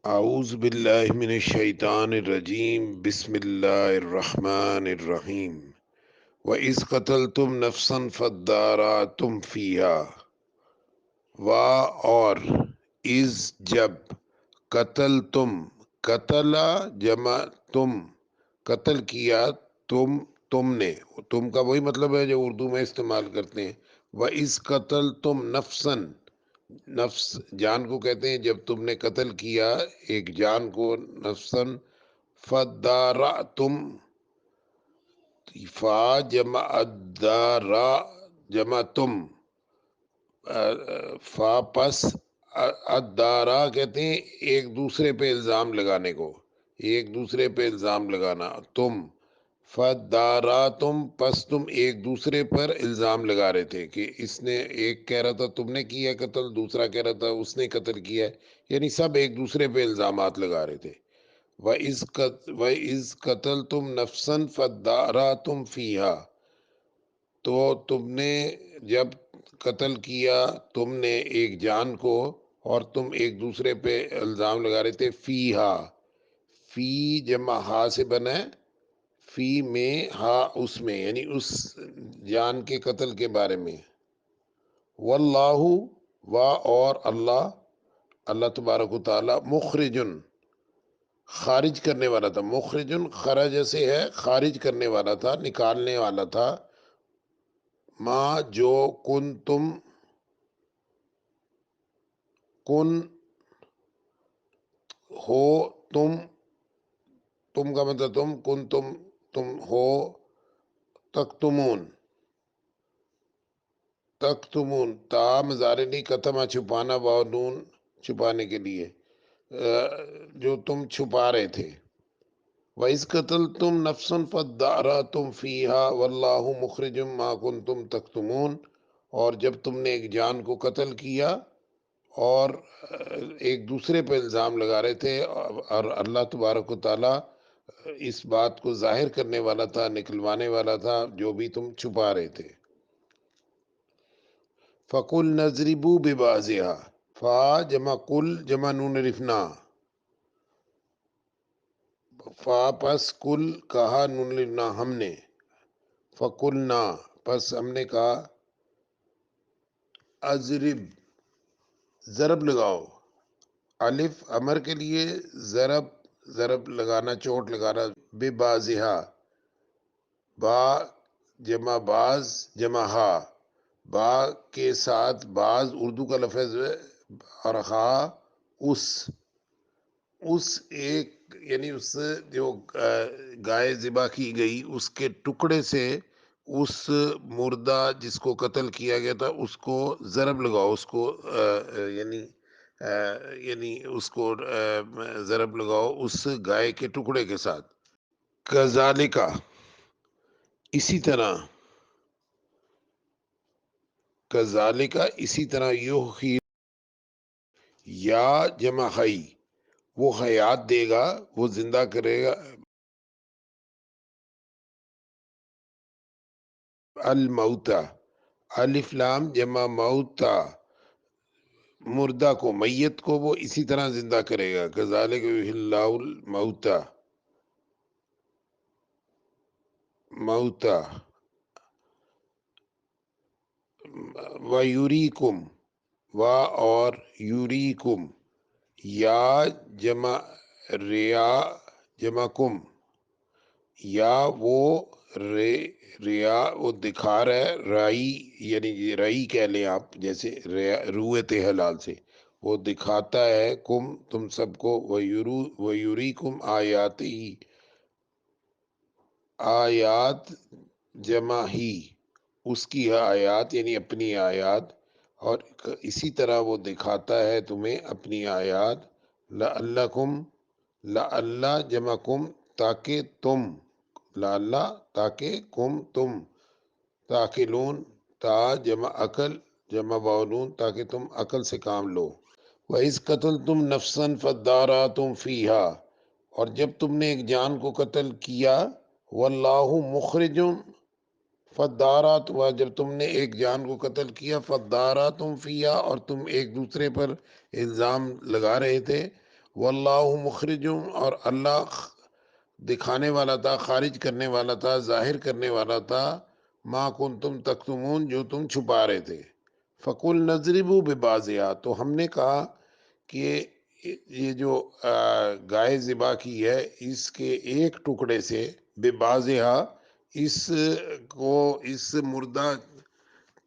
اعوذ باللہ من الشیطان الرجیم بسم اللہ الرحمن الرحیم وَإِذْ قَتَلْتُمْ نَفْسًا فَادَّارَأْتُمْ فِيهَا اور از جب قتل قتلا جمع تم قتل کیا تم نے تم کا وہی مطلب ہے جو اردو میں استعمال کرتے ہیں وَإِذْ قَتَلْتُمْ نَفْسًا نفس جان کو کہتے ہیں جب تم نے قتل کیا ایک جان کو نفسن فَدَّارَأْتُمْ فا جمع الدارا جمع تم فا پس الدارا کہتے ہیں ایک دوسرے پہ الزام لگانے کو ایک دوسرے پہ الزام لگانا تم فدارا تم پس تم ایک دوسرے پر الزام لگا رہے تھے کہ اس نے ایک کہہ رہا تھا تم نے کیا قتل دوسرا کہہ رہا تھا اس نے قتل کیا ہے یعنی سب ایک دوسرے پہ الزامات لگا رہے تھے وَإِذْ قَتَلْتُمْ نَفْسًا فَادَّارَأْتُمْ فِيهَا تو تم نے جب قتل کیا تم نے ایک جان کو اور تم ایک دوسرے پہ الزام لگا رہے تھے فیہا فی جمع ہا سے بنا ہے فی میں ہا اس میں یعنی اس جان کے قتل کے بارے میں واللہ اور اللہ تبارک و تعالی مخرجن خارج کرنے والا تھا مخرجن خرج سے ہے خارج کرنے والا تھا نکالنے والا تھا ما جو کن ہو تم کا مطلب تم ہو تکتمون تا مظاہرے نہیں قتمہ چھپانا واو نون چھپانے کے لیے جو تم چھپا رہے تھے وَإِذْ قَتَلْتُمْ نَفْسًا فَادَّارَأْتُمْ فِيهَا وَاللَّهُ مُخْرِجٌ مَا كُنْتُمْ تَكْتُمُونَ اور جب تم نے ایک جان کو قتل کیا اور ایک دوسرے پہ الزام لگا رہے تھے اور اللہ تبارک و تعالی اس بات کو ظاہر کرنے والا تھا نکلوانے والا تھا جو بھی تم چھپا رہے تھے فَقُلْنَا اضْرِبُوا بِبَعْضِهَا فا جمع کل جمع نون رفنا فا پس کل کہا نون رفنا ہم نے فَقُلْنَا پس ہم نے کہا اضرب ضرب لگاؤ الف امر کے لیے ضرب لگانا چوٹ لگانا بے بازہا با جمع باز جمع ہا با کے ساتھ باز اردو کا لفظ ہے اور ہا اس ایک یعنی اس جو گائے ذبح کی گئی اس کے ٹکڑے سے اس مردہ جس کو قتل کیا گیا تھا اس کو ضرب لگاؤ اس کو یعنی اس کو ضرب لگاؤ اس گائے کے ٹکڑے کے ساتھ کذالکا اسی طرح یوحی یا جمع حی وہ حیات دے گا وہ زندہ کرے گا الموتا الف لام جمع موتا مردہ کو میت کو وہ اسی طرح زندہ کرے گا کذالک یحیی اللہ الموتا وَيُرِيكُمْ اور یوریکم یا جمع ریا جمع کم یا وہ ریا وہ دکھا رہا ہے رائی یعنی رائی کہہ لیں آپ جیسے رویت حلال سے وہ دکھاتا ہے کم تم سب کو وَيُرِيكُمْ آیات جمع ہی اس کی آیات یعنی اپنی آیات اور اسی طرح وہ دکھاتا ہے تمہیں اپنی آیات لعلکم لعلہ جمع کم تاکہ تم لعلہ تاکہ تم تاکلون تا جمع عقل جمع باونون تاکہ تم عقل سے کام لو وَإِذْ قَتَلْتُمْ نَفْسًا فَادَّارَأْتُمْ فِيهَا اور جب تم نے ایک جان کو قتل کیا واللہ مخرجم فدارات ہوا جب تم نے ایک جان کو قتل کیا فداراتم فیہا اور تم ایک دوسرے پر الزام لگا رہے تھے واللہ مخرج، اور اللہ دکھانے والا تھا، خارج کرنے والا تھا، ظاہر کرنے والا تھا، ما کنتم تکتمون، جو تم چھپا رہے تھے۔ فقل نضربوا ببعضها، تو ہم نے کہا کہ یہ جو گائے ذبح کی ہے، اس کے ایک ٹکڑے سے، ببعضها، اس کو، اس مردہ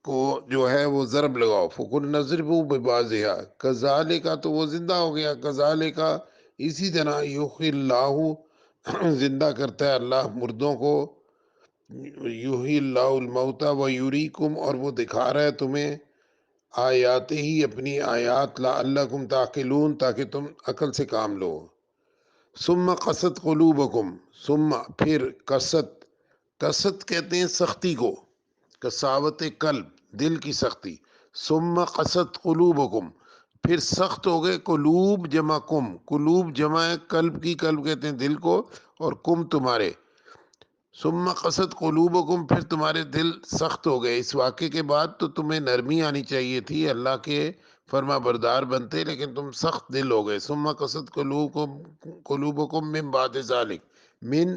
کو جو ہے وہ ضرب لگاؤ۔ فقل نضربوا ببعضها کذالک، تو وہ زندہ ہو گیا۔ کذالک، اسی طرح، یحیی اللہ، زندہ کرتا ہے اللہ مردوں کو۔ یحیی اللہ الموتى ویریکم، اور وہ دکھا رہا ہے تمہیں آیات ہی، اپنی آیات، لعلکم تعقلون، تاکہ تم عقل سے کام لو۔ ثم قست قلوبکم، ثم پھر، قست، قست کہتے ہیں سختی کو، کساوت قلب، دل کی سختی۔ ثم قست قلوبکم، پھر سخت ہو گئے، قلوب جمع کم، قلوب جمع ہے قلب کی، قلب کہتے ہیں دل کو، اور کم تمہارے۔ ثم قست قلوبکم، پھر تمہارے دل سخت ہو گئے۔ اس واقعے کے بعد تو تمہیں نرمی آنی چاہیے تھی، اللہ کے فرما بردار بنتے، لیکن تم سخت دل ہو گئے۔ ثم قست قلوبکم من بعد ذلک، من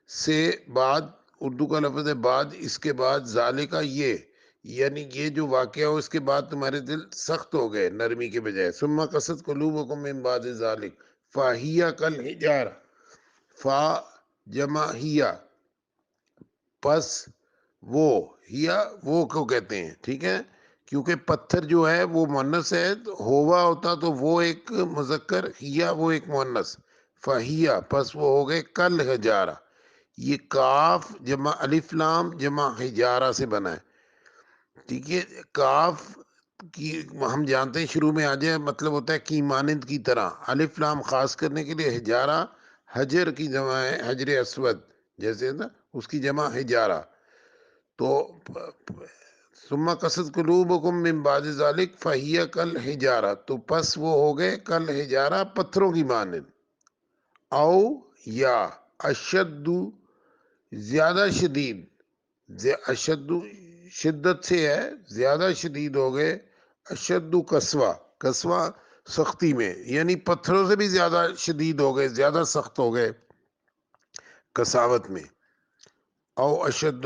سے بعد، اردو کا لفظ ہے بعد، اس کے بعد، ذالکہ یہ، یعنی یہ جو واقعہ ہو اس کے بعد تمہارے دل سخت ہو گئے نرمی کے بجائے۔ ثم قست قلوبکم من بعد ذلک فہی کالحجارہ، فا جمع ہیا، پس وہ، ہیا وہ کو کہتے ہیں، ٹھیک ہے، کیونکہ پتھر جو ہے وہ مؤنث ہے، تو ہوا ہوتا تو وہ ایک مذکر، ہیا وہ ایک مؤنث، فہیا پس وہ ہو گئے کل حجارہ۔ یہ کاف جمع الف لام جمع حجارہ سے بنا ہے، ٹھیک ہے۔ کاف کی ہم جانتے ہیں شروع میں آ جائے مطلب ہوتا ہے کی مانند کی طرح، الف لام خاص کرنے کے لیے، حجارہ حجر کی جمع ہے، حجر اسود جیسے نا، اس کی جمع حجارہ۔ تو ثم قست قلوبکم من بعد ذلک فہی کالحجارہ، تو پس وہ ہو گئے کالحجارہ، پتھروں کی مانند۔ او یا اشد، زیادہ شدید، اشد شدت سے ہے، زیادہ شدید ہو گئے، اشد قسوہ، قسوہ سختی میں، یعنی پتھروں سے بھی زیادہ شدید ہو گئے، زیادہ سخت ہو گئے کساوت میں۔ او اشد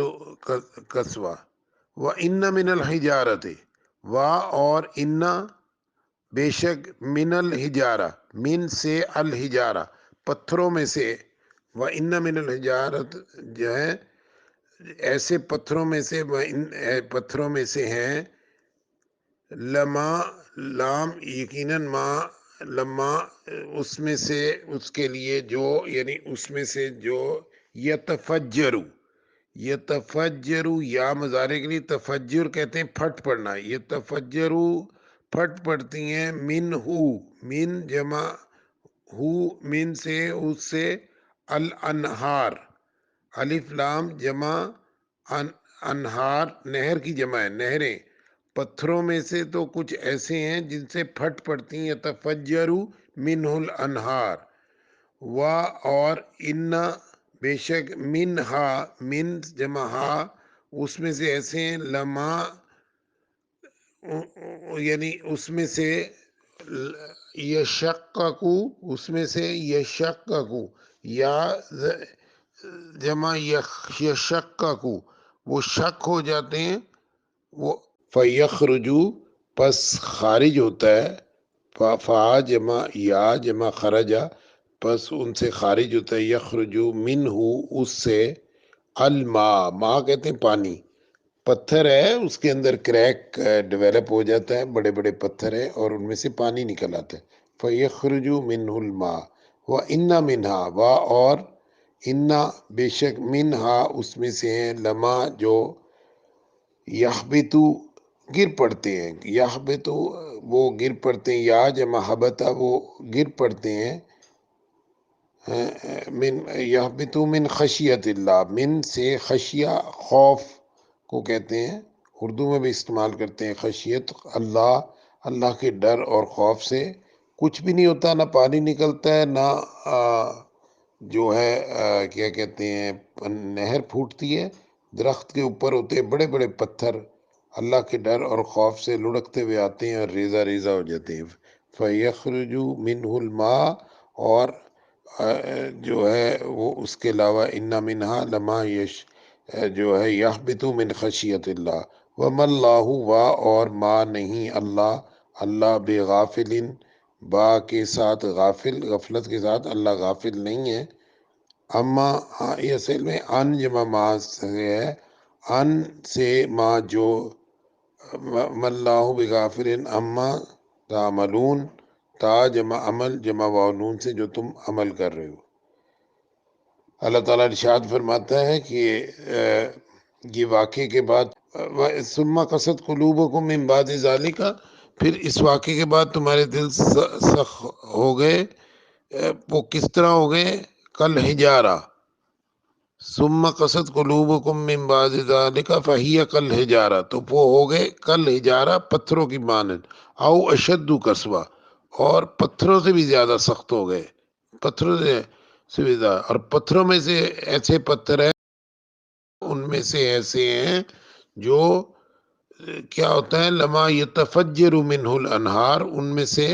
قسوہ، وَإِنَّ مِنَ الْحِجَارَةِ، اور ان، بے شک، من الحجارہ، من سے، الحجارہ پتھروں میں سے، وَإِنَّ مِنَ الْحِجَارَةِ جو ہے ایسے پتھروں میں سے، پتھروں میں سے ہیں، لما، لام یقیناً، ما، لما اس میں سے، اس کے لیے جو، یعنی اس میں سے جو، یتفجرو، یتفجرو، یا مضارع کے لیے تفجر کہتے ہیں پھٹ پڑنا، یتفجرو پھٹ پڑتی ہیں، من ہو، من جمع ہو، من سے، اس سے، الانہار، الف لام جمع انہار، نہر کی جمع ہے، نہریں، پتھروں میں سے تو کچھ ایسے ہیں جن سے پھٹ پڑتی ہیں، یتفجر منہ الانہار، و، اور ان، بے شک، منہا، من جمع ہا، اس میں سے ایسے ہیں، لما، یعنی اس میں سے، یشققو، اس میں سے، یشققو، یا جمع یشققو، وہ شک ہو جاتے ہیں، وہ، فیخرجو پس خارج ہوتا ہے، فا جمع یا جمع خرجا، پس ان سے خارج ہوتا ہے، یخرجو منہ، اس سے، الماء، ماء کہتے ہیں پانی، پتھر ہے اس کے اندر کریک ڈیولپ ہو جاتا ہے، بڑے بڑے پتھر ہیں اور ان میں سے پانی نکل آتا ہے، فَيَخْرُجُ مِنْهُ الْمَاءُ وَإِنَّ مِنْهَا، اور ان، بے شک، منہا اس میں سے ہیں، لما جو، یحبتو گر پڑتے ہیں، یحبتو وہ گر پڑتے ہیں، یا جمع حبتا وہ گر پڑتے ہیں، من، یحبتو من خشیت اللہ، من سے، خشیہ خوف کو کہتے ہیں، اردو میں بھی استعمال کرتے ہیں خشیت، اللہ، اللہ کے ڈر اور خوف سے کچھ بھی نہیں ہوتا، نہ پانی نکلتا ہے، نہ جو ہے کیا کہتے ہیں، نہر پھوٹتی ہے، درخت کے اوپر ہوتے ہیں بڑے بڑے پتھر، اللہ کے ڈر اور خوف سے لڑکتے ہوئے آتے ہیں اور ریزہ ریزہ ہو جاتے ہیں۔ فیخرج منہ الماء، اور جو ہے وہ اس کے علاوہ ان منہا لما جو ہے یحبط من خشیت اللہ، وما اللہ اور ما نہیں اللہ، اللہ بغافل، با کے ساتھ غافل، غفلت کے ساتھ اللہ غافل نہیں ہے، اما یہ اصل میں ان جمع ما سے ہے، ان سے ما جو، اللہ بغافل اما تعملون، تا جمع عمل جمع واو نون سے جو تم عمل کر رہے ہو۔ اللہ تعالیٰ ارشاد فرماتا ہے کہ یہ واقعے کے بعد ثم قست قلوبکم من بعد ذالک، پھر اس واقعے کے بعد تمہارے دل سخت ہو گئے، وہ کس طرح ہو گئے؟ کل حجارہ، ثم قست قلوبکم من بعد ذالک فہی کل حجارہ، تو وہ ہو گئے کل حجارہ، پتھروں کی مانند، او اشد قسوہ، اور پتھروں سے بھی زیادہ سخت ہو گئے، پتھروں سے بھی زیادہ، اور پتھروں میں سے ایسے پتھر ہیں، ان میں سے ایسے ہیں جو کیا ہوتا ہے، لما یتفجر منہ الانہار، ان میں سے،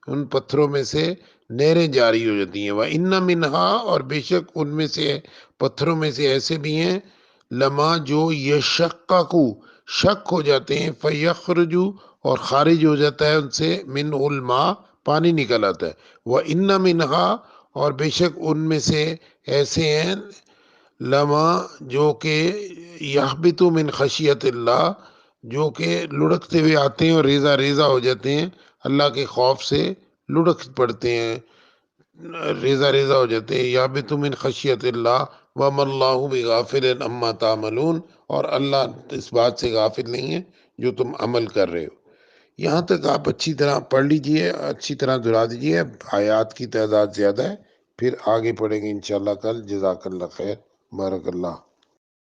ان پتھروں میں سے نہریں جاری ہو جاتی ہیں، وَإِنَّ مِنْهَا، اور بے شک ان میں سے پتھروں میں سے ایسے بھی ہیں، لما جو یشقق، شک ہو جاتے ہیں، فیخرج، اور خارج ہو جاتا ہے ان سے، من الماء، پانی نکل آتا ہے، وَإِنَّ مِنْهَا، اور بے شک ان میں سے ایسے ہیں، لما جو کہ یحبط من خشیت اللہ، جو کہ لڑکتے ہوئے آتے ہیں اور ریزہ ریزہ ہو جاتے ہیں، اللہ کے خوف سے لڑک پڑتے ہیں، ریزہ ریزہ ہو جاتے ہیں، یحبط من خشیت اللہ، وما اللہ بغافل عما تعملون، اور اللہ اس بات سے غافل نہیں ہے جو تم عمل کر رہے ہو۔ یہاں تک آپ اچھی طرح پڑھ لیجئے، اچھی طرح دہرا دیجئے، آیات کی تعداد زیادہ ہے، پھر آگے پڑھیں گے انشاءاللہ کل۔ جزاک اللہ خیر، بارک اللہ۔